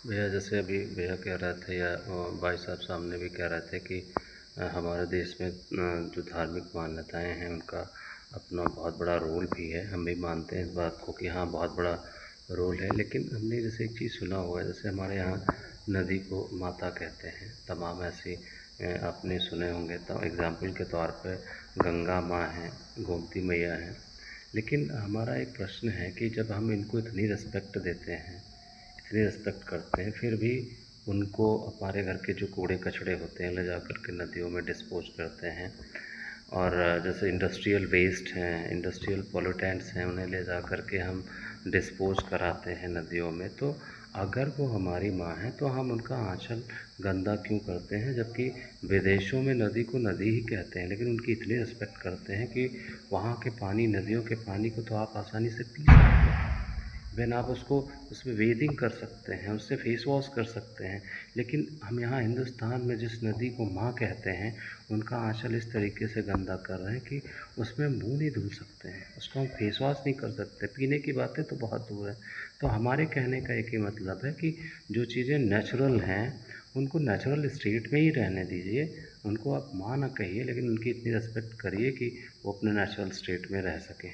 भैया जैसे अभी भैया कह रहे थे या भाई साहब सामने भी कह रहे थे कि हमारे देश में जो धार्मिक मान्यताएं हैं उनका अपना बहुत बड़ा रोल भी है। हम भी मानते हैं इस बात को कि हाँ बहुत बड़ा रोल है। लेकिन हमने जैसे एक चीज़ सुना हुआ है, जैसे हमारे यहाँ नदी को माता कहते हैं। तमाम ऐसी आपने सुने होंगे। तो एग्ज़ाम्पल के तौर पे गंगा माँ हैं, गोमती मैया हैं। लेकिन हमारा एक प्रश्न है कि जब हम इनको इतनी रिस्पेक्ट देते हैं, इतनी रिस्पेक्ट करते हैं, फिर भी उनको हमारे घर के जो कूड़े कचड़े होते हैं ले जा कर के नदियों में डिस्पोज करते हैं। और जैसे इंडस्ट्रियल वेस्ट हैं, इंडस्ट्रियल पोल्यूटेंट्स हैं, उन्हें ले जा कर के हम डिस्पोज कराते हैं नदियों में। तो अगर वो हमारी माँ हैं तो हम उनका आँचल गंदा क्यों करते हैं? जबकि विदेशों में नदी को नदी ही कहते हैं, लेकिन उनकी इतनी रिस्पेक्ट करते हैं कि वहाँ के पानी, नदियों के पानी को तो आप आसानी से पी सकते हैं। इवेन आप उसको उसमें वेदिंग कर सकते हैं, उससे फेस वॉश कर सकते हैं। लेकिन हम यहाँ हिंदुस्तान में जिस नदी को माँ कहते हैं, उनका आँचल इस तरीके से गंदा कर रहे हैं कि उसमें मुँह नहीं धुल सकते हैं, उसको हम फेस वॉश नहीं कर सकते। पीने की बातें तो बहुत दूर है। तो हमारे कहने का एक ही मतलब है कि जो चीज़ें नेचुरल हैं, उनको नेचुरल स्टेट में ही रहने दीजिए। उनको आप माँ ना कहिए, लेकिन उनकी इतनी रिस्पेक्ट करिए कि वो अपने नेचुरल स्टेट में रह सकें।